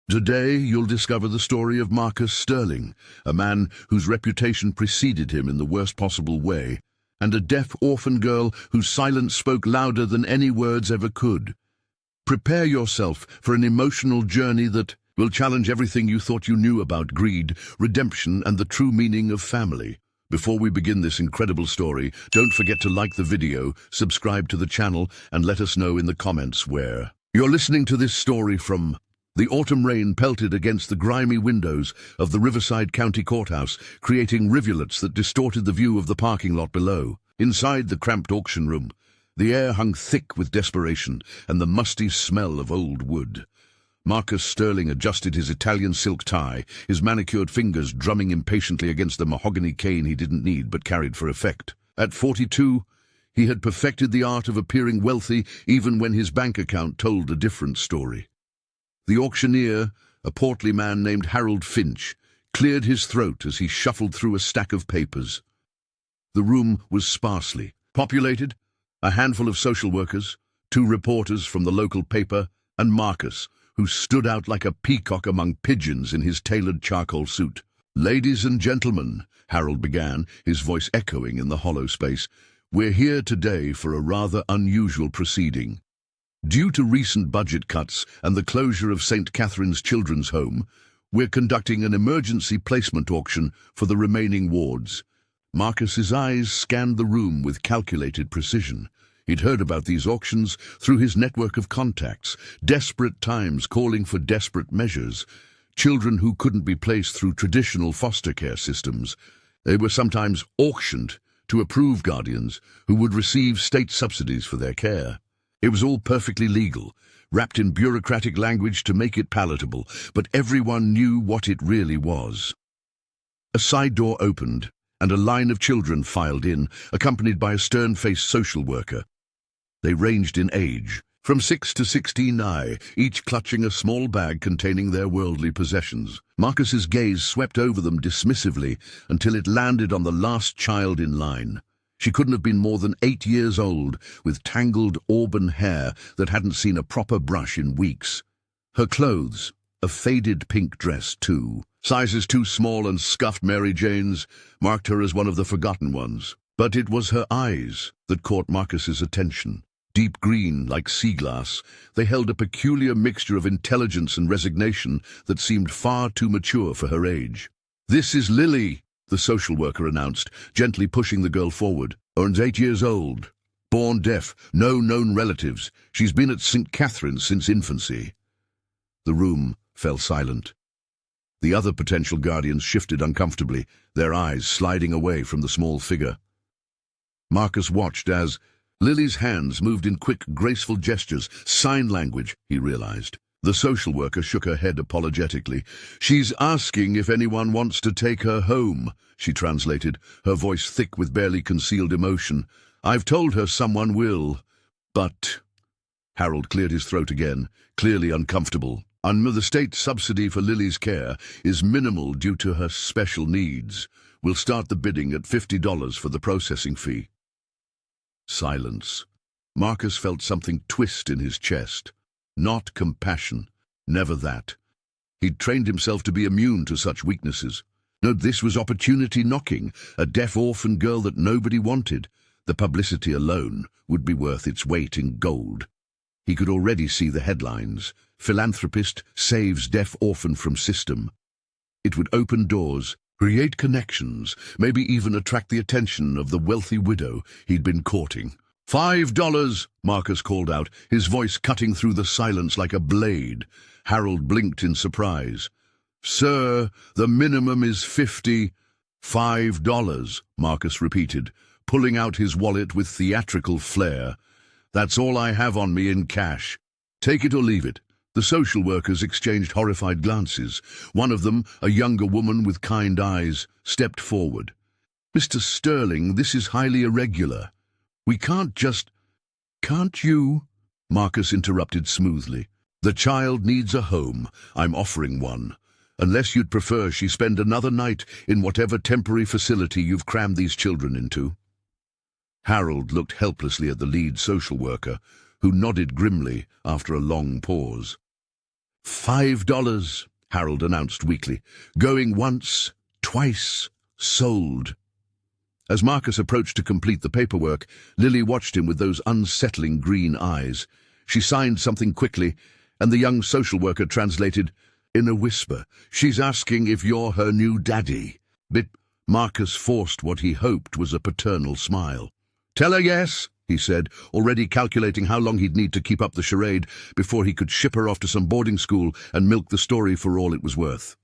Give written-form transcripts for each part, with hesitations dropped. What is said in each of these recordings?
Today, you'll discover the story of Marcus Sterling, a man whose reputation preceded him in the worst possible way, and a deaf orphan girl whose silence spoke louder than any words ever could. Prepare yourself for an emotional journey that will challenge everything you thought you knew about greed, redemption, and the true meaning of family. Before we begin this incredible story, don't forget to like the video, subscribe to the channel, and let us know in the comments where you're listening to this story from. The autumn rain pelted against the grimy windows of the Riverside County Courthouse, creating rivulets that distorted the view of the parking lot below. Inside the cramped auction room, the air hung thick with desperation and the musty smell of old wood. Marcus Sterling adjusted his Italian silk tie, his manicured fingers drumming impatiently against the mahogany cane he didn't need but carried for effect. At 42, he had perfected the art of appearing wealthy even when his bank account told a different story. The auctioneer, a portly man named Harold Finch, cleared his throat as he shuffled through a stack of papers. The room was sparsely populated, a handful of social workers, 2 reporters from the local paper, and Marcus, who stood out like a peacock among pigeons in his tailored charcoal suit. "Ladies and gentlemen," Harold began, his voice echoing in the hollow space, "we're here today for a rather unusual proceeding. Due to recent budget cuts and the closure of St. Catherine's Children's Home, we're conducting an emergency placement auction for the remaining wards." Marcus's eyes scanned the room with calculated precision. He'd heard about these auctions through his network of contacts, desperate times calling for desperate measures, children who couldn't be placed through traditional foster care systems. They were sometimes auctioned to approved guardians who would receive state subsidies for their care. It was all perfectly legal, wrapped in bureaucratic language to make it palatable, but everyone knew what it really was. A side door opened, and a line of children filed in, accompanied by a stern-faced social worker. They ranged in age, from 6 to 16, each clutching a small bag containing their worldly possessions. Marcus's gaze swept over them dismissively until it landed on the last child in line. She couldn't have been more than 8 years old, with tangled auburn hair that hadn't seen a proper brush in weeks. Her clothes, a faded pink dress too, sizes too small and scuffed Mary Jane's, marked her as one of the forgotten ones. But it was her eyes that caught Marcus's attention. Deep green, like sea glass, they held a peculiar mixture of intelligence and resignation that seemed far too mature for her age. "This is Lily," the social worker announced, gently pushing the girl forward. "Earns 8 years old. Born deaf, no known relatives. She's been at St. Catherine's since infancy." The room fell silent. The other potential guardians shifted uncomfortably, their eyes sliding away from the small figure. Marcus watched as Lily's hands moved in quick, graceful gestures, sign language, he realized. The social worker shook her head apologetically. "She's asking if anyone wants to take her home," she translated, her voice thick with barely concealed emotion. "I've told her someone will, but—" Harold cleared his throat again, clearly uncomfortable. "The state subsidy for Lily's care is minimal due to her special needs. We'll start the bidding at $50 for the processing fee." Silence. Marcus felt something twist in his chest. Not compassion. Never that. He'd trained himself to be immune to such weaknesses. No, this was opportunity knocking, a deaf orphan girl that nobody wanted. The publicity alone would be worth its weight in gold. He could already see the headlines. "Philanthropist saves deaf orphan from system." It would open doors, create connections, maybe even attract the attention of the wealthy widow he'd been courting. $5, Marcus called out, his voice cutting through the silence like a blade. Harold blinked in surprise. "Sir, the minimum is $5, Marcus repeated, pulling out his wallet with theatrical flair. "That's all I have on me in cash. Take it or leave it." The social workers exchanged horrified glances. One of them, a younger woman with kind eyes, stepped forward. "Mr. Sterling, this is highly irregular. We can't just—" "Can't you?" Marcus interrupted smoothly. "The child needs a home. I'm offering one. Unless you'd prefer she spend another night in whatever temporary facility you've crammed these children into." Harold looked helplessly at the lead social worker, who nodded grimly after a long pause. $5, Harold announced weakly. Going once, twice, sold. As Marcus approached to complete the paperwork, Lily watched him with those unsettling green eyes. She signed something quickly, and the young social worker translated, in a whisper, "She's asking if you're her new daddy." But Marcus forced what he hoped was a paternal smile. "Tell her yes," he said, already calculating how long he'd need to keep up the charade before he could ship her off to some boarding school and milk the story for all it was worth.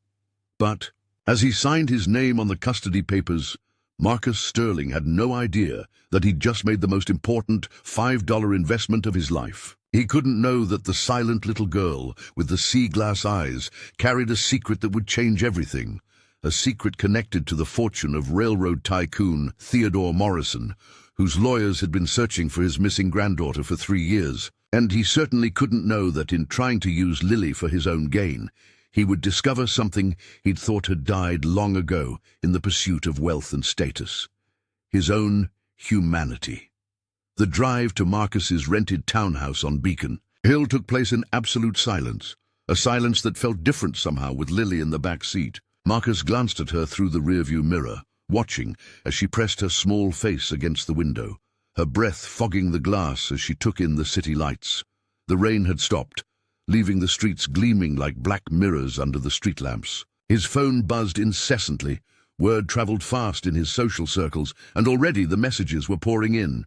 But, as he signed his name on the custody papers, Marcus Sterling had no idea that he'd just made the most important $5 investment of his life. He couldn't know that the silent little girl with the sea-glass eyes carried a secret that would change everything, a secret connected to the fortune of railroad tycoon Theodore Morrison, whose lawyers had been searching for his missing granddaughter for 3 years. And he certainly couldn't know that in trying to use Lily for his own gain, he would discover something he'd thought had died long ago in the pursuit of wealth and status: his own humanity. The drive to Marcus's rented townhouse on Beacon Hill took place in absolute silence, a silence that felt different somehow with Lily in the back seat. Marcus glanced at her through the rearview mirror, watching as she pressed her small face against the window, her breath fogging the glass as she took in the city lights. The rain had stopped, leaving the streets gleaming like black mirrors under the street lamps. His phone buzzed incessantly. Word traveled fast in his social circles, and already the messages were pouring in.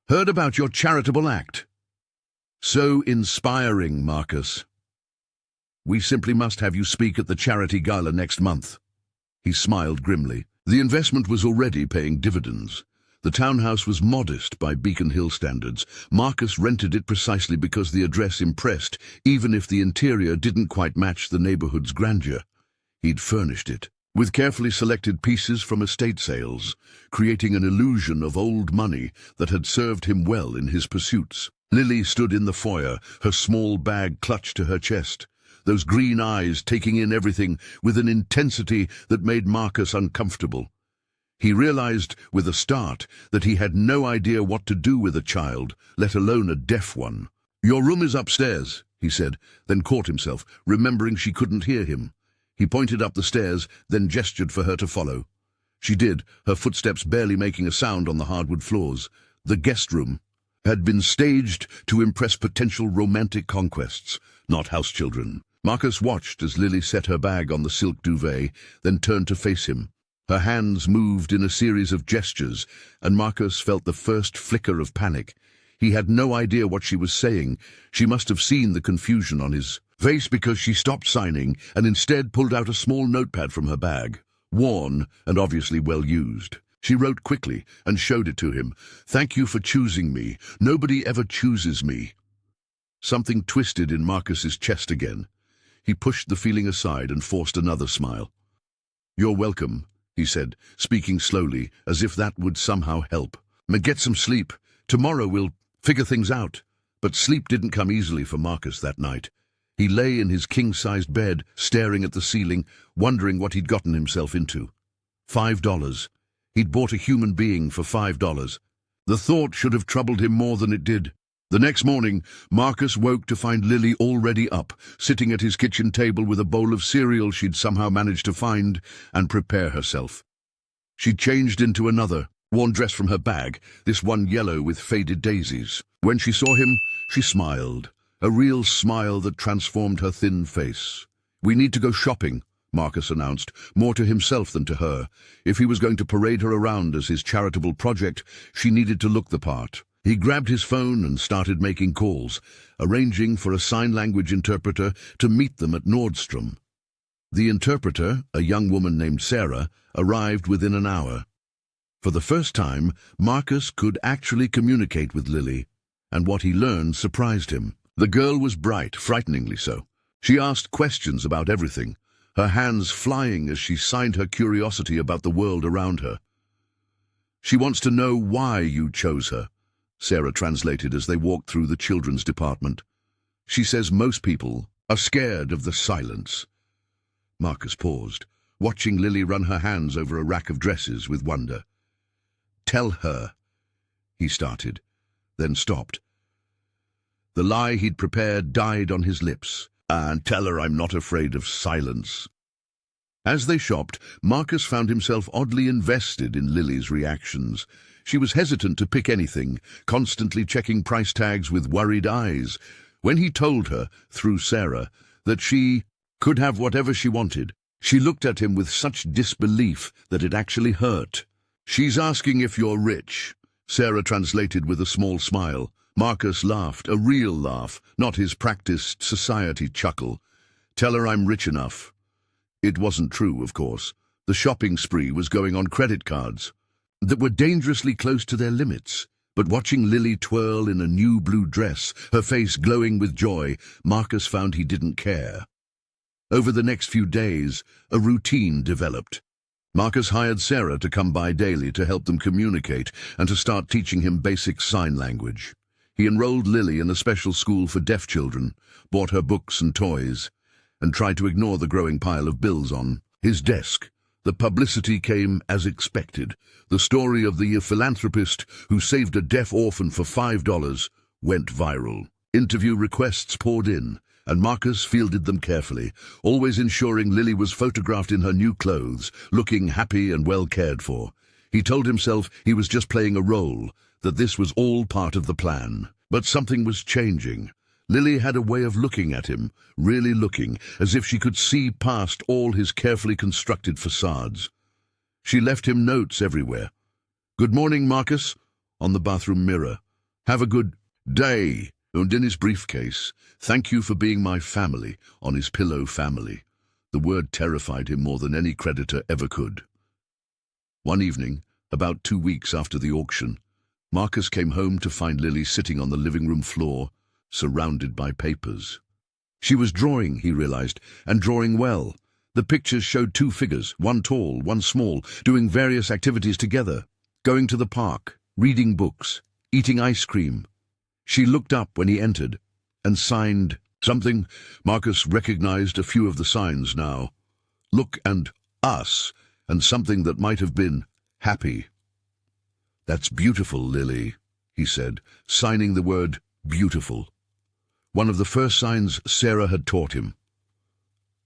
"Heard about your charitable act." "So inspiring, Marcus. We simply must have you speak at the charity gala next month." He smiled grimly. The investment was already paying dividends. The townhouse was modest by Beacon Hill standards. Marcus rented it precisely because the address impressed, even if the interior didn't quite match the neighborhood's grandeur. He'd furnished it with carefully selected pieces from estate sales, creating an illusion of old money that had served him well in his pursuits. Lily stood in the foyer, her small bag clutched to her chest, those green eyes taking in everything with an intensity that made Marcus uncomfortable. He realized with a start that he had no idea what to do with a child, let alone a deaf one. "Your room is upstairs," he said, then caught himself, remembering she couldn't hear him. He pointed up the stairs, then gestured for her to follow. She did, her footsteps barely making a sound on the hardwood floors. The guest room had been staged to impress potential romantic conquests, not house children. Marcus watched as Lily set her bag on the silk duvet, then turned to face him. Her hands moved in a series of gestures, and Marcus felt the first flicker of panic. He had no idea what she was saying. She must have seen the confusion on his face because she stopped signing and instead pulled out a small notepad from her bag, worn and obviously well used. She wrote quickly and showed it to him. "Thank you for choosing me. Nobody ever chooses me." Something twisted in Marcus's chest again. He pushed the feeling aside and forced another smile. "You're welcome," he said, speaking slowly, as if that would somehow help. "Get some sleep. Tomorrow we'll figure things out." But sleep didn't come easily for Marcus that night. He lay in his king-sized bed, staring at the ceiling, wondering what he'd gotten himself into. $5. He'd bought a human being for $5. The thought should have troubled him more than it did. The next morning, Marcus woke to find Lily already up, sitting at his kitchen table with a bowl of cereal she'd somehow managed to find and prepare herself. She'd changed into another, worn dress from her bag, this one yellow with faded daisies. When she saw him, she smiled, a real smile that transformed her thin face. "We need to go shopping," Marcus announced, more to himself than to her. If he was going to parade her around as his charitable project, she needed to look the part. He grabbed his phone and started making calls, arranging for a sign-language interpreter to meet them at Nordstrom. The interpreter, a young woman named Sarah, arrived within an hour. For the first time, Marcus could actually communicate with Lily, and what he learned surprised him. The girl was bright, frighteningly so. She asked questions about everything, her hands flying as she signed her curiosity about the world around her. "She wants to know why you chose her," Sarah translated as they walked through the children's department. "She says most people are scared of the silence." Marcus paused, watching Lily run her hands over a rack of dresses with wonder. "Tell her," he started, then stopped. The lie he'd prepared died on his lips. And tell her I'm not afraid of silence." As they shopped, Marcus found himself oddly invested in Lily's reactions. She was hesitant to pick anything, constantly checking price tags with worried eyes. When he told her, through Sarah, that she could have whatever she wanted, she looked at him with such disbelief that it actually hurt. "She's asking if you're rich," Sarah translated with a small smile. Marcus laughed, a real laugh, not his practiced society chuckle. "Tell her I'm rich enough." It wasn't true, of course. The shopping spree was going on credit cards that were dangerously close to their limits. But watching Lily twirl in a new blue dress, her face glowing with joy, Marcus found he didn't care. Over the next few days, a routine developed. Marcus hired Sarah to come by daily to help them communicate and to start teaching him basic sign language. He enrolled Lily in a special school for deaf children, bought her books and toys, and tried to ignore the growing pile of bills on his desk. The publicity came as expected. The story of the philanthropist who saved a deaf orphan for $5 went viral. Interview requests poured in, and Marcus fielded them carefully, always ensuring Lily was photographed in her new clothes, looking happy and well cared for. He told himself he was just playing a role, that this was all part of the plan. But something was changing. Lily had a way of looking at him, really looking, as if she could see past all his carefully constructed facades. She left him notes everywhere. "Good morning, Marcus," on the bathroom mirror. "Have a good day," and in his briefcase, "Thank you for being my family," on his pillow, family. The word terrified him more than any creditor ever could. One evening, about 2 weeks after the auction, Marcus came home to find Lily sitting on the living room floor, surrounded by papers. She was drawing, he realized, and drawing well. The pictures showed 2 figures, one tall, one small, doing various activities together, going to the park, reading books, eating ice cream. She looked up when he entered and signed something. Marcus recognized a few of the signs now. Look and us, and something that might have been happy. "That's beautiful, Lily," he said, signing the word beautiful. One of the first signs Sarah had taught him.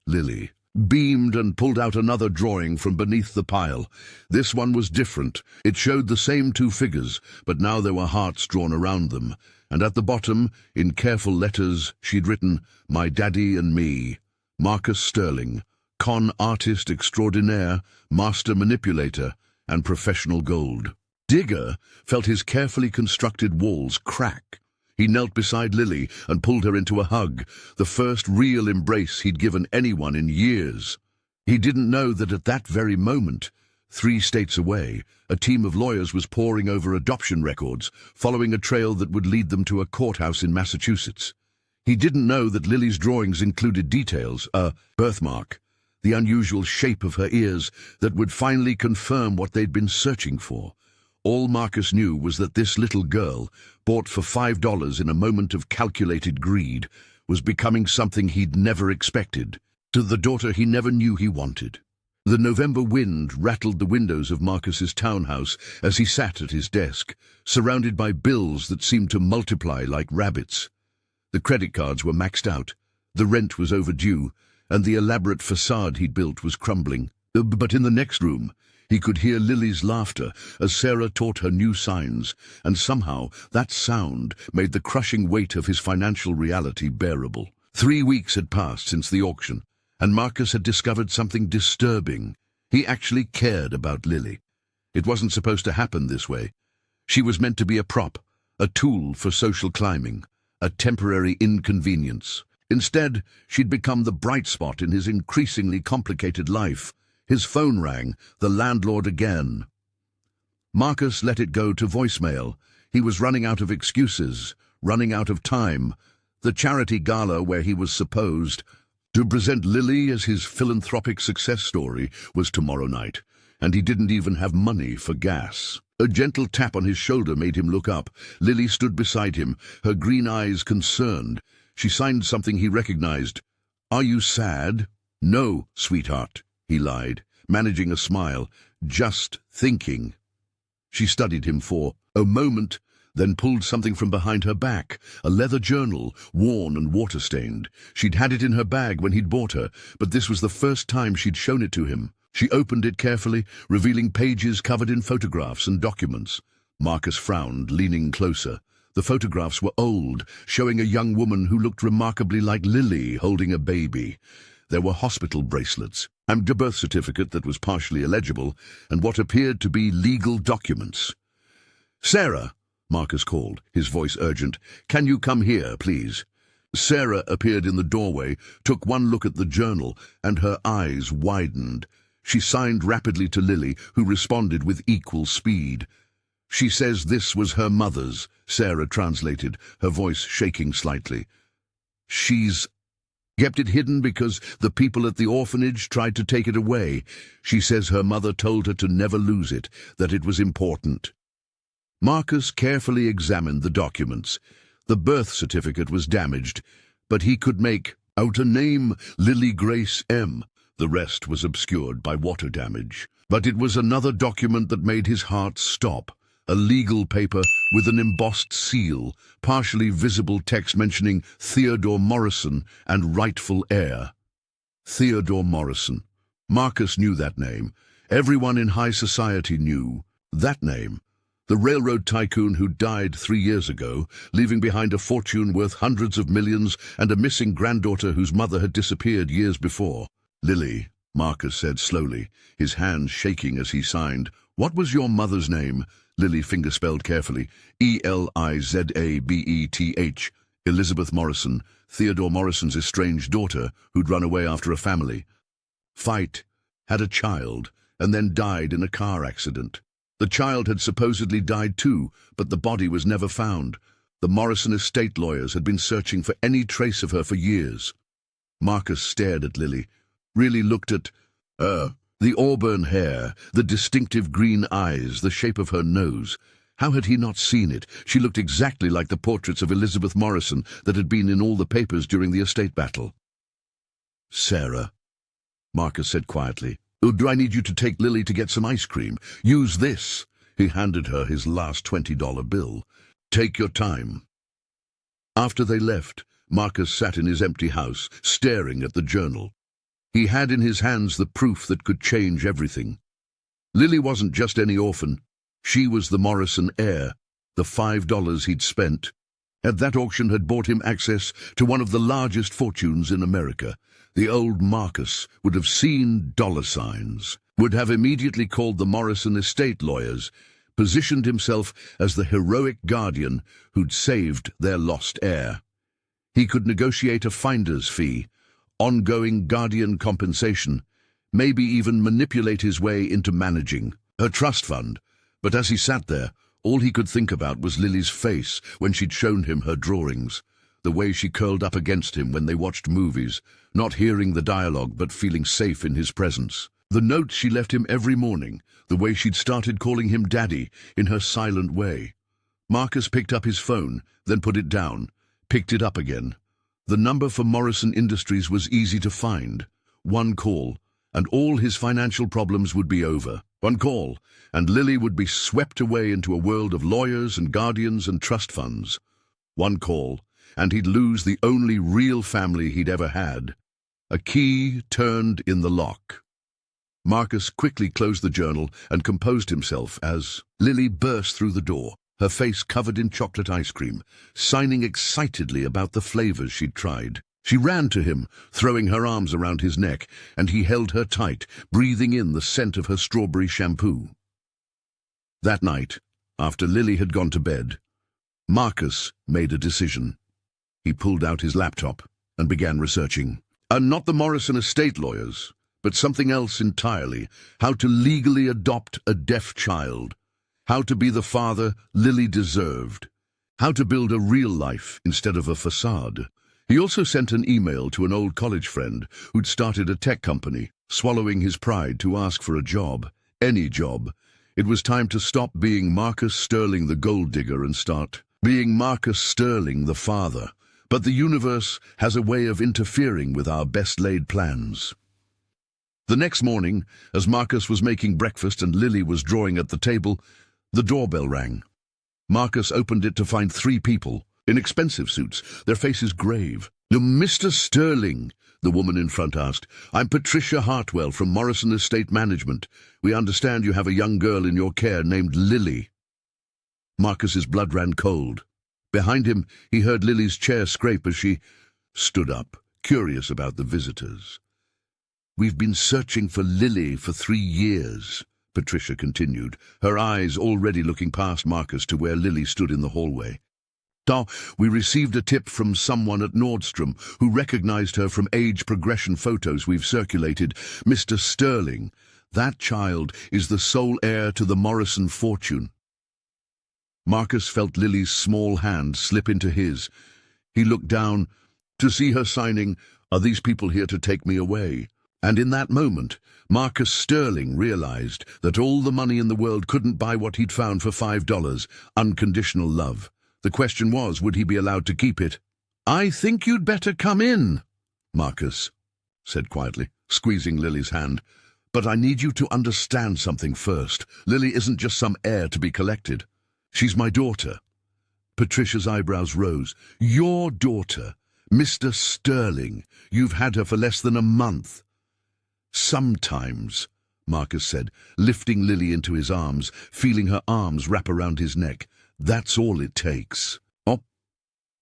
Lily beamed and pulled out another drawing from beneath the pile. This one was different. It showed the same 2 figures, but now there were hearts drawn around them, and at the bottom, in careful letters, she'd written, "My daddy and me, Marcus Sterling, con artist extraordinaire, master manipulator, and professional gold digger," felt his carefully constructed walls crack. He knelt beside Lily and pulled her into a hug, the first real embrace he'd given anyone in years. He didn't know that at that very moment, 3 states away, a team of lawyers was poring over adoption records, following a trail that would lead them to a courthouse in Massachusetts. He didn't know that Lily's drawings included details, a birthmark, the unusual shape of her ears that would finally confirm what they'd been searching for. All Marcus knew was that this little girl, bought for $5 in a moment of calculated greed, was becoming something he'd never expected, to the daughter he never knew he wanted. The November wind rattled the windows of Marcus's townhouse as he sat at his desk, surrounded by bills that seemed to multiply like rabbits. The credit cards were maxed out, the rent was overdue, and the elaborate facade he'd built was crumbling. But in the next room, he could hear Lily's laughter as Sarah taught her new signs, and somehow that sound made the crushing weight of his financial reality bearable. 3 weeks had passed since the auction, and Marcus had discovered something disturbing. He actually cared about Lily. It wasn't supposed to happen this way. She was meant to be a prop, a tool for social climbing, a temporary inconvenience. Instead, she'd become the bright spot in his increasingly complicated life. His phone rang, the landlord again. Marcus let it go to voicemail. He was running out of excuses, running out of time. The charity gala where he was supposed to present Lily as his philanthropic success story was tomorrow night, and he didn't even have money for gas. A gentle tap on his shoulder made him look up. Lily stood beside him, her green eyes concerned. She signed something he recognized. "Are you sad?" "No, sweetheart," he lied, managing a smile. "Just thinking." She studied him for a moment, then pulled something from behind her back, a leather journal, worn and water-stained. She'd had it in her bag when he'd bought her, but this was the first time she'd shown it to him. She opened it carefully, revealing pages covered in photographs and documents. Marcus frowned, leaning closer. The photographs were old, showing a young woman who looked remarkably like Lily holding a baby. There were hospital bracelets, and a birth certificate that was partially illegible, and what appeared to be legal documents. "Sarah," Marcus called, his voice urgent. "Can you come here, please?" Sarah appeared in the doorway, took one look at the journal, and her eyes widened. She signed rapidly to Lily, who responded with equal speed. "She says this was her mother's," Sarah translated, her voice shaking slightly. "She's kept it hidden because the people at the orphanage tried to take it away. She says her mother told her to never lose it, that it was important." Marcus carefully examined the documents. The birth certificate was damaged, but he could make out a name, Lily Grace M. The rest was obscured by water damage. But it was another document that made his heart stop. A legal paper with an embossed seal, partially visible text mentioning Theodore Morrison and rightful heir. Theodore Morrison. Marcus knew that name. Everyone in high society knew that name. The railroad tycoon who died 3 years ago, leaving behind a fortune worth hundreds of millions and a missing granddaughter whose mother had disappeared years before. "Lily," Marcus said slowly, his hands shaking as he signed. "What was your mother's name?" Lily fingerspelled carefully. "Elizabeth. Elizabeth Morrison, Theodore Morrison's estranged daughter who'd run away after a family fight, had a child, and then died in a car accident. The child had supposedly died too, but the body was never found. The Morrison estate lawyers had been searching for any trace of her for years." Marcus stared at Lily, really looked at the auburn hair, the distinctive green eyes, the shape of her nose. How had he not seen it? She looked exactly like the portraits of Elizabeth Morrison that had been in all the papers during the estate battle. "Sarah," Marcus said quietly, "do I need you to take Lily to get some ice cream? Use this." He handed her his last $20 bill. "Take your time." After they left, Marcus sat in his empty house, staring at the journal. He had in his hands the proof that could change everything. Lily wasn't just any orphan. She was the Morrison heir. The $5 he'd spent at that auction had bought him access to one of the largest fortunes in America. The old Marcus would have seen dollar signs, would have immediately called the Morrison estate lawyers, positioned himself as the heroic guardian who'd saved their lost heir. He could negotiate a finder's fee, ongoing guardian compensation, maybe even manipulate his way into managing her trust fund. But as he sat there, all he could think about was Lily's face when she'd shown him her drawings, the way she curled up against him when they watched movies, not hearing the dialogue but feeling safe in his presence. The notes she left him every morning, the way she'd started calling him Daddy in her silent way. Marcus picked up his phone, then put it down, picked it up again. The number for Morrison Industries was easy to find. One call, and all his financial problems would be over. One call, and Lily would be swept away into a world of lawyers and guardians and trust funds. One call, and he'd lose the only real family he'd ever had. A key turned in the lock. Marcus quickly closed the journal and composed himself as Lily burst through the door, her face covered in chocolate ice cream, signing excitedly about the flavors she'd tried. She ran to him, throwing her arms around his neck, and he held her tight, breathing in the scent of her strawberry shampoo. That night, after Lily had gone to bed, Marcus made a decision. He pulled out his laptop and began researching. Not the Morrison estate lawyers, but something else entirely. How to legally adopt a deaf child. How to be the father Lily deserved. How to build a real life instead of a facade. He also sent an email to an old college friend who'd started a tech company, swallowing his pride to ask for a job. Any job. It was time to stop being Marcus Sterling the gold digger and start being Marcus Sterling the father. But the universe has a way of interfering with our best-laid plans. The next morning, as Marcus was making breakfast and Lily was drawing at the table, the doorbell rang. Marcus opened it to find 3 people, in expensive suits, their faces grave. "No, Mr. Sterling," the woman in front asked. "I'm Patricia Hartwell from Morrison Estate Management. We understand you have a young girl in your care named Lily." Marcus's blood ran cold. Behind him, he heard Lily's chair scrape as she stood up, curious about the visitors. "We've been searching for Lily for 3 years, Patricia continued, her eyes already looking past Marcus to where Lily stood in the hallway. "We received a tip from someone at Nordstrom who recognized her from age progression photos we've circulated. Mr. Sterling, that child is the sole heir to the Morrison fortune." Marcus felt Lily's small hand slip into his. He looked down to see her signing, "Are these people here to take me away?" And in that moment, Marcus Sterling realized that all the money in the world couldn't buy what he'd found for $5, unconditional love. The question was, would he be allowed to keep it? "I think you'd better come in," Marcus said quietly, squeezing Lily's hand. "But I need you to understand something first. Lily isn't just some heir to be collected. She's my daughter." Patricia's eyebrows rose. "Your daughter, Mr. Sterling. You've had her for less than a month." "Sometimes," Marcus said, lifting Lily into his arms, feeling her arms wrap around his neck. "That's all it takes."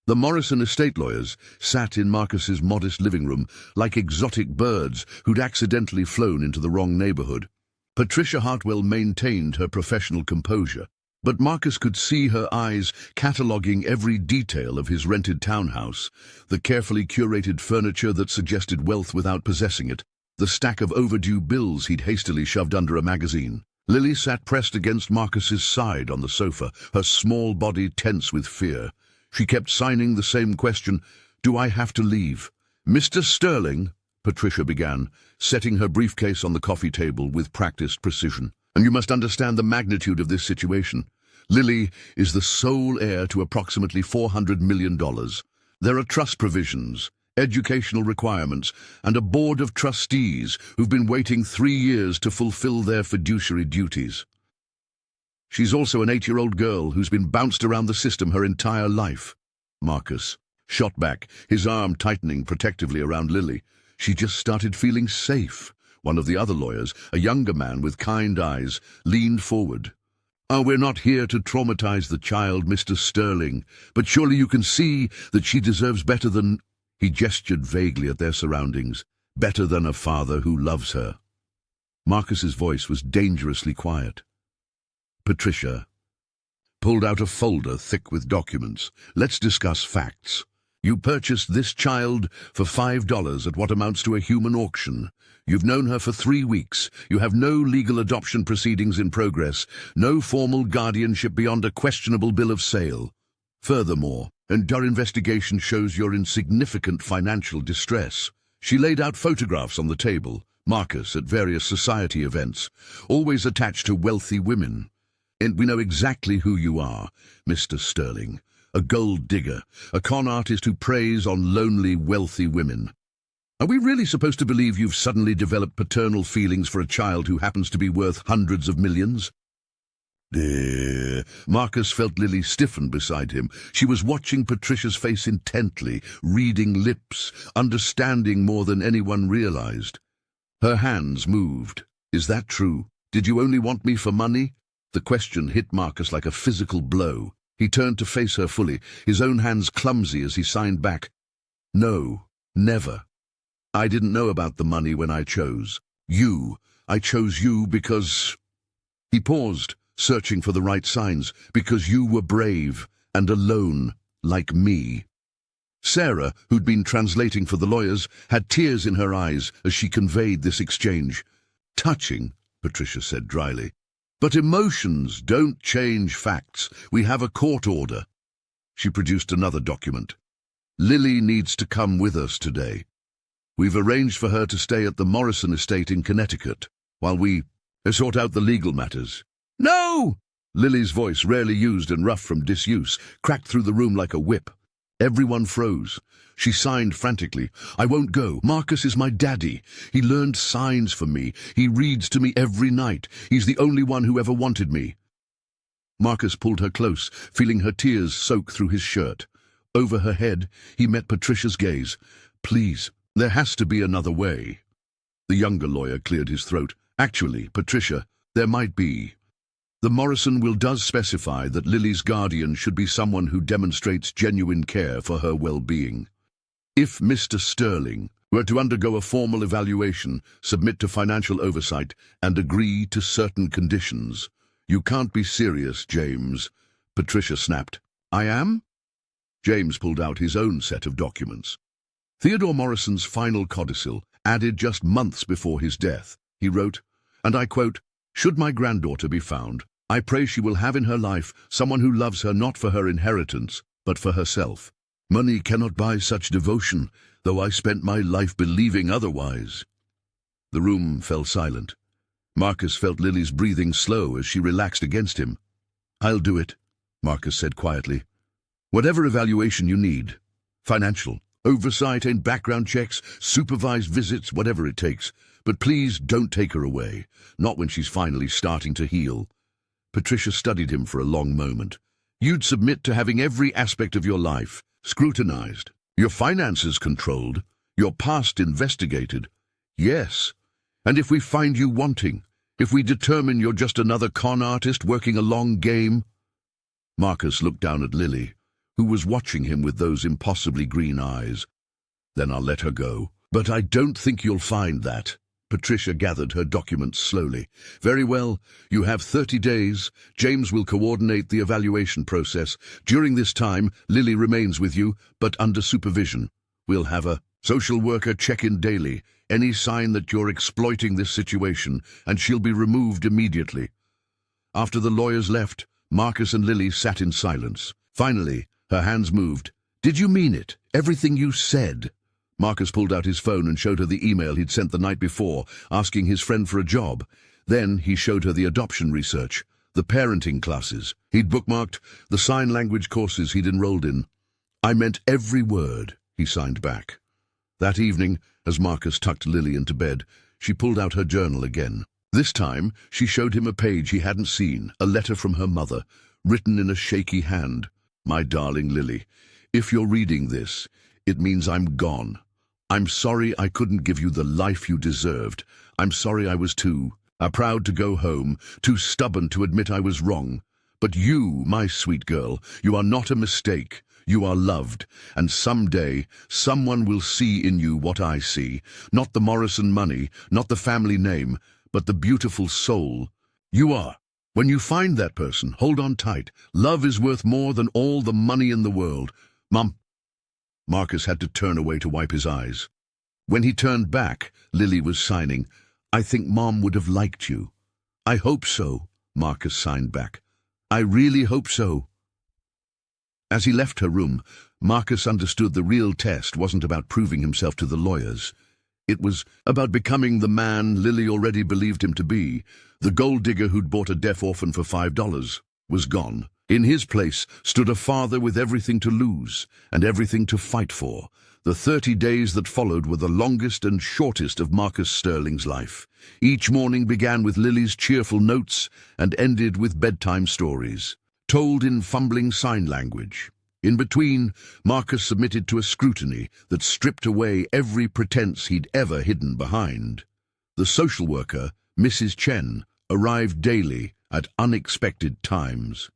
The Morrison estate lawyers sat in Marcus's modest living room like exotic birds who'd accidentally flown into the wrong neighborhood. Patricia Hartwell maintained her professional composure, but Marcus could see her eyes cataloguing every detail of his rented townhouse, the carefully curated furniture that suggested wealth without possessing it, the stack of overdue bills he'd hastily shoved under a magazine. Lily sat pressed against Marcus's side on the sofa, her small body tense with fear. She kept signing the same question, "Do I have to leave?" "Mr. Sterling," Patricia began, setting her briefcase on the coffee table with practiced precision. "And you must understand the magnitude of this situation. Lily is the sole heir to approximately $400 million. There are trust provisions, educational requirements, and a board of trustees who've been waiting 3 years to fulfill their fiduciary duties. She's also an 8-year-old girl who's been bounced around the system her entire life." Marcus shot back, his arm tightening protectively around Lily. She just started feeling safe. One of the other lawyers, a younger man with kind eyes, leaned forward. "We're not here to traumatize the child, Mr. Sterling, but surely you can see that she deserves better than—" He gestured vaguely at their surroundings. "Better than a father who loves her." Marcus's voice was dangerously quiet. Patricia pulled out a folder thick with documents. "Let's discuss facts. You purchased this child for $5 at what amounts to a human auction. You've known her for 3 weeks. You have no legal adoption proceedings in progress, no formal guardianship beyond a questionable bill of sale. Furthermore, our investigation shows you're in significant financial distress." She laid out photographs on the table, Marcus at various society events, always attached to wealthy women. "And we know exactly who you are, Mr. Sterling. A gold digger, a con artist who preys on lonely, wealthy women. Are we really supposed to believe you've suddenly developed paternal feelings for a child who happens to be worth hundreds of millions?" Marcus felt Lily stiffen beside him. She was watching Patricia's face intently, reading lips, understanding more than anyone realized. Her hands moved. "Is that true? Did you only want me for money?" The question hit Marcus like a physical blow. He turned to face her fully, his own hands clumsy as he signed back. "No, never. I didn't know about the money when I chose you. I chose you because—" He paused, searching for the right signs, "because you were brave and alone, like me." Sarah, who'd been translating for the lawyers, had tears in her eyes as she conveyed this exchange. "Touching," Patricia said dryly. "But emotions don't change facts. We have a court order." She produced another document. "Lily needs to come with us today. We've arranged for her to stay at the Morrison estate in Connecticut while we sort out the legal matters." "No!" Lily's voice, rarely used and rough from disuse, cracked through the room like a whip. Everyone froze. She signed frantically. "I won't go. Marcus is my daddy. He learned signs for me. He reads to me every night. He's the only one who ever wanted me." Marcus pulled her close, feeling her tears soak through his shirt. Over her head, he met Patricia's gaze. "Please, there has to be another way." The younger lawyer cleared his throat. "Actually, Patricia, there might be. The Morrison will does specify that Lily's guardian should be someone who demonstrates genuine care for her well-being. If Mr. Sterling were to undergo a formal evaluation, submit to financial oversight, and agree to certain conditions—" "You can't be serious, James," Patricia snapped. "I am?" James pulled out his own set of documents. Theodore Morrison's final codicil, added just months before his death. He wrote, and I quote, "Should my granddaughter be found, I pray she will have in her life someone who loves her not for her inheritance, but for herself. Money cannot buy such devotion, though I spent my life believing otherwise." The room fell silent. Marcus felt Lily's breathing slow as she relaxed against him. "I'll do it," Marcus said quietly. "Whatever evaluation you need. Financial, oversight and background checks, supervised visits, whatever it takes. But please don't take her away, not when she's finally starting to heal." Patricia studied him for a long moment. "You'd submit to having every aspect of your life scrutinized, your finances controlled, your past investigated?" "Yes. And if we find you wanting, if we determine you're just another con artist working a long game?" Marcus looked down at Lily, who was watching him with those impossibly green eyes. "Then I'll let her go. But I don't think you'll find that." Patricia gathered her documents slowly. "Very well. You have 30 days. James will coordinate the evaluation process. During this time, Lily remains with you, but under supervision. We'll have a social worker check in daily. Any sign that you're exploiting this situation, and she'll be removed immediately." After the lawyers left, Marcus and Lily sat in silence. Finally, her hands moved. "Did you mean it? Everything you said?" Marcus pulled out his phone and showed her the email he'd sent the night before, asking his friend for a job. Then he showed her the adoption research, the parenting classes he'd bookmarked, the sign language courses he'd enrolled in. "I meant every word," he signed back. That evening, as Marcus tucked Lily into bed, she pulled out her journal again. This time, she showed him a page he hadn't seen, a letter from her mother, written in a shaky hand. "My darling Lily, if you're reading this, it means I'm gone. I'm sorry I couldn't give you the life you deserved. I'm sorry I was too proud to go home, too stubborn to admit I was wrong. But you, my sweet girl, you are not a mistake. You are loved, and someday someone will see in you what I see. Not the Morrison money, not the family name, but the beautiful soul you are. When you find that person, hold on tight. Love is worth more than all the money in the world." "Mom." Marcus had to turn away to wipe his eyes. When he turned back, Lily was signing, "I think Mom would have liked you." "I hope so," Marcus signed back. "I really hope so." As he left her room, Marcus understood the real test wasn't about proving himself to the lawyers. It was about becoming the man Lily already believed him to be. The gold digger who'd bought a deaf orphan for $5 was gone. In his place stood a father with everything to lose and everything to fight for. The 30 days that followed were the longest and shortest of Marcus Sterling's life. Each morning began with Lily's cheerful notes and ended with bedtime stories, told in fumbling sign language. In between, Marcus submitted to a scrutiny that stripped away every pretense he'd ever hidden behind. The social worker, Mrs. Chen, arrived daily at unexpected times.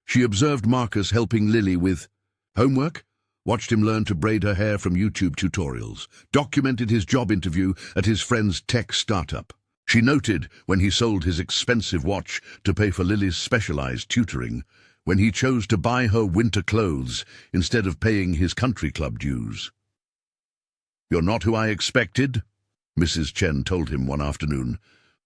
She observed Marcus helping Lily with homework, watched him learn to braid her hair from YouTube tutorials, documented his job interview at his friend's tech startup. She noted when he sold his expensive watch to pay for Lily's specialized tutoring, when he chose to buy her winter clothes instead of paying his country club dues. "You're not who I expected," Mrs. Chen told him one afternoon,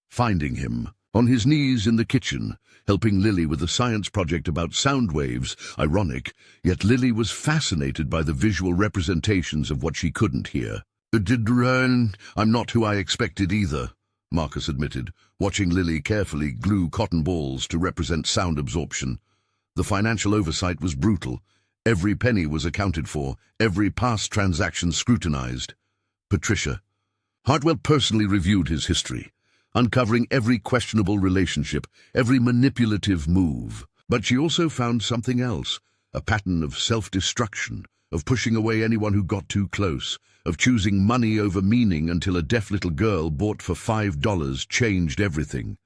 finding him on his knees in the kitchen, helping Lily with a science project about sound waves. Ironic, yet Lily was fascinated by the visual representations of what she couldn't hear. "I'm not who I expected either," Marcus admitted, watching Lily carefully glue cotton balls to represent sound absorption. The financial oversight was brutal. Every penny was accounted for, every past transaction scrutinized. Patricia. Hartwell personally reviewed his history, uncovering every questionable relationship, every manipulative move. But she also found something else, a pattern of self-destruction, of pushing away anyone who got too close, of choosing money over meaning until a deaf little girl bought for $5 changed everything.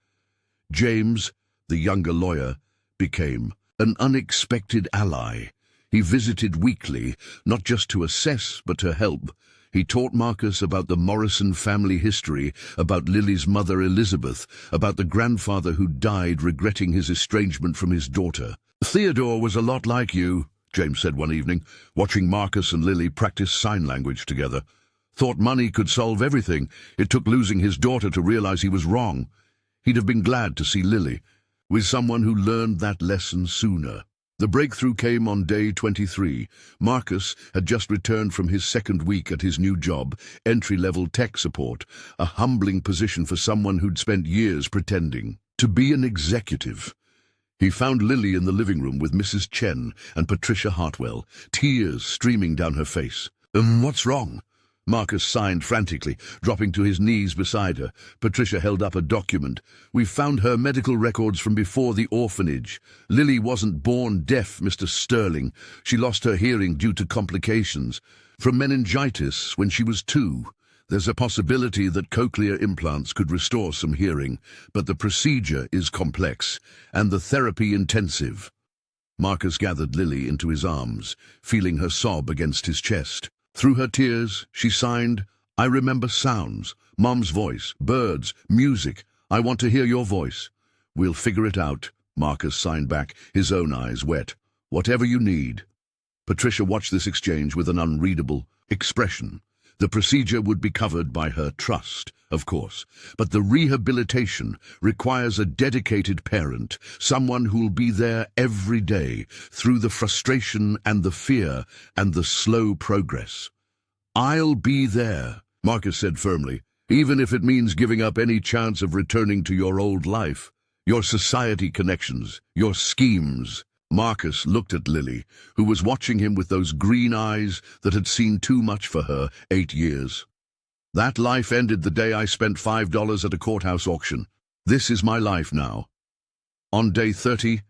James, the younger lawyer, became an unexpected ally. He visited weekly, not just to assess but to help. He taught Marcus about the Morrison family history, about Lily's mother Elizabeth, about the grandfather who died regretting his estrangement from his daughter. "Theodore was a lot like you," James said one evening, watching Marcus and Lily practice sign language together. "Thought money could solve everything. It took losing his daughter to realize he was wrong. He'd have been glad to see Lily with someone who learned that lesson sooner." The breakthrough came on day 23. Marcus had just returned from his second week at his new job, entry-level tech support, a humbling position for someone who'd spent years pretending to be an executive. He found Lily in the living room with Mrs. Chen and Patricia Hartwell, tears streaming down her face. What's wrong?" Marcus signed frantically, dropping to his knees beside her. Patricia held up a document. "We've found her medical records from before the orphanage. Lily wasn't born deaf, Mr. Sterling. She lost her hearing due to complications from meningitis when she was 2. There's a possibility that cochlear implants could restore some hearing, but the procedure is complex and the therapy intensive." Marcus gathered Lily into his arms, feeling her sob against his chest. Through her tears, she signed, "I remember sounds, Mom's voice, birds, music. I want to hear your voice." "We'll figure it out," Marcus signed back, his own eyes wet. "Whatever you need." Patricia watched this exchange with an unreadable expression. The procedure would be covered by her trust, of course, but the rehabilitation requires a dedicated parent, someone who'll be there every day, through the frustration and the fear and the slow progress. "I'll be there," Marcus said firmly, "even if it means giving up any chance of returning to your old life, your society connections, your schemes." Marcus looked at Lily, who was watching him with those green eyes that had seen too much for her 8 years. "That life ended the day I spent $5 at a courthouse auction. This is my life now." On day 30,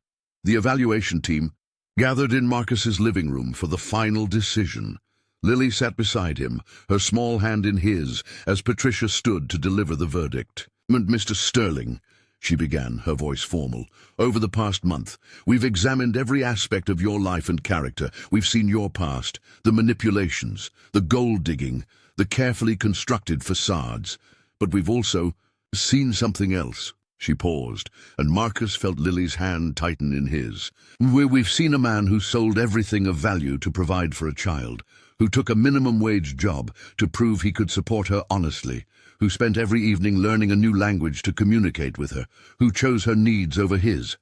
the evaluation team gathered in Marcus's living room for the final decision. Lily sat beside him, her small hand in his, as Patricia stood to deliver the verdict. "Mr. Sterling," she began, her voice formal, "over the past month, we've examined every aspect of your life and character. We've seen your past, the manipulations, the gold-digging, the carefully constructed facades. But we've also seen something else." She paused, and Marcus felt Lily's hand tighten in his. "We've seen a man who sold everything of value to provide for a child, who took a minimum-wage job to prove he could support her honestly, who spent every evening learning a new language to communicate with her, who chose her needs over his.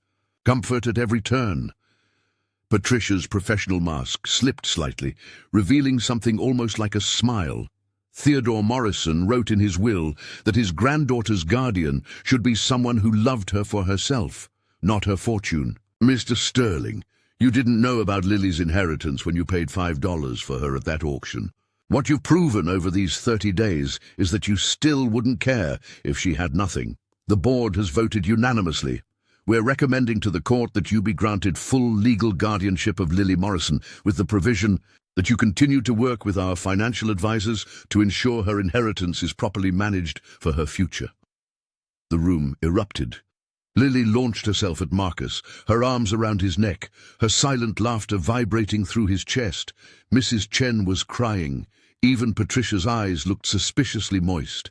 Comfort at every turn." Patricia's professional mask slipped slightly, revealing something almost like a smile. Theodore Morrison wrote in his will that his granddaughter's guardian should be someone who loved her for herself, not her fortune. "Mr. Sterling, you didn't know about Lily's inheritance when you paid $5 for her at that auction. What you've proven over these 30 days is that you still wouldn't care if she had nothing. The board has voted unanimously. We're recommending to the court that you be granted full legal guardianship of Lily Morrison, with the provision that you continue to work with our financial advisors to ensure her inheritance is properly managed for her future." The room erupted. Lily launched herself at Marcus, her arms around his neck, her silent laughter vibrating through his chest. Mrs. Chen was crying. Even Patricia's eyes looked suspiciously moist.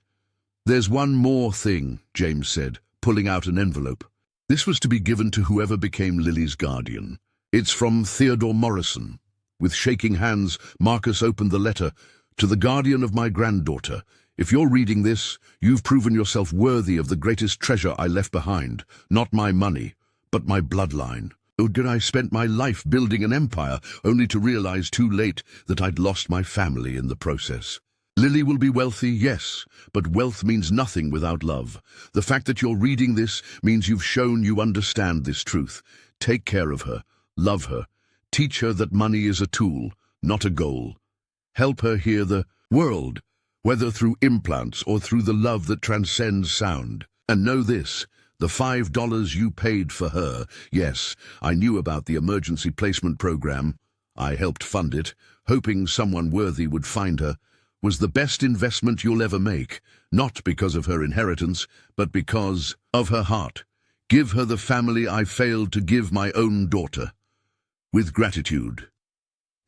"There's one more thing," James said, pulling out an envelope. This was to be given to whoever became Lily's guardian. "It's from Theodore Morrison." With shaking hands, Marcus opened the letter. "To the guardian of my granddaughter. If you're reading this, you've proven yourself worthy of the greatest treasure I left behind. Not my money, but my bloodline. Oh, did I spent my life building an empire, only to realize too late that I'd lost my family in the process. Lily will be wealthy, yes, but wealth means nothing without love. The fact that you're reading this means you've shown you understand this truth. Take care of her, love her, teach her that money is a tool, not a goal. Help her hear the world, whether through implants or through the love that transcends sound. And know this, The $5 you paid for her. Yes, I knew about the emergency placement program. I helped fund it, hoping someone worthy would find her. Was the best investment you'll ever make, not because of her inheritance, but because of her heart. Give her the family I failed to give my own daughter. With gratitude.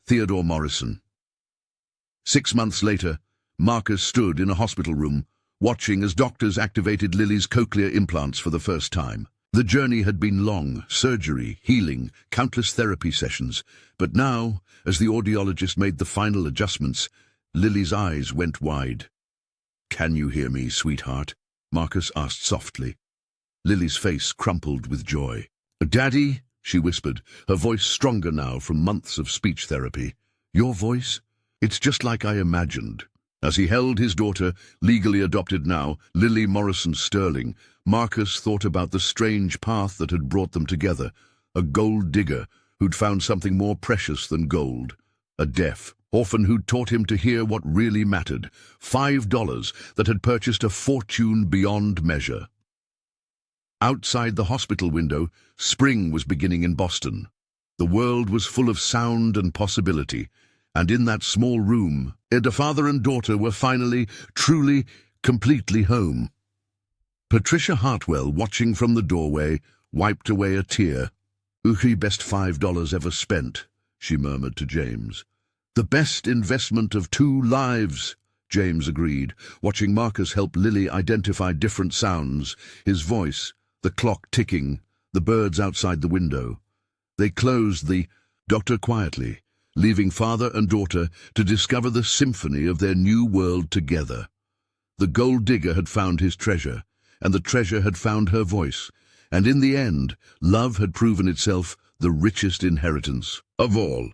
Theodore Morrison. 6 months later, Marcus stood in a hospital room, watching as doctors activated Lily's cochlear implants for the first time. The journey had been long, surgery, healing, countless therapy sessions, but now, as the audiologist made the final adjustments, Lily's eyes went wide. "Can you hear me, sweetheart?" Marcus asked softly. Lily's face crumpled with joy. "Daddy," she whispered, her voice stronger now from months of speech therapy. "Your voice? It's just like I imagined." As he held his daughter, legally adopted now, Lily Morrison Sterling, Marcus thought about the strange path that had brought them together. A gold digger who'd found something more precious than gold. A deaf orphan who'd taught him to hear what really mattered. $5 that had purchased a fortune beyond measure. Outside the hospital window, spring was beginning in Boston. The world was full of sound and possibility, and in that small room, the father and daughter were finally, truly, completely home. Patricia Hartwell, watching from the doorway, wiped away a tear. "The best $5 ever spent," she murmured to James. "The best investment of 2 lives," James agreed, watching Marcus help Lily identify different sounds, his voice, the clock ticking, the birds outside the window. They closed the doctor quietly, leaving father and daughter to discover the symphony of their new world together. The gold digger had found his treasure, and the treasure had found her voice, and in the end, love had proven itself the richest inheritance of all.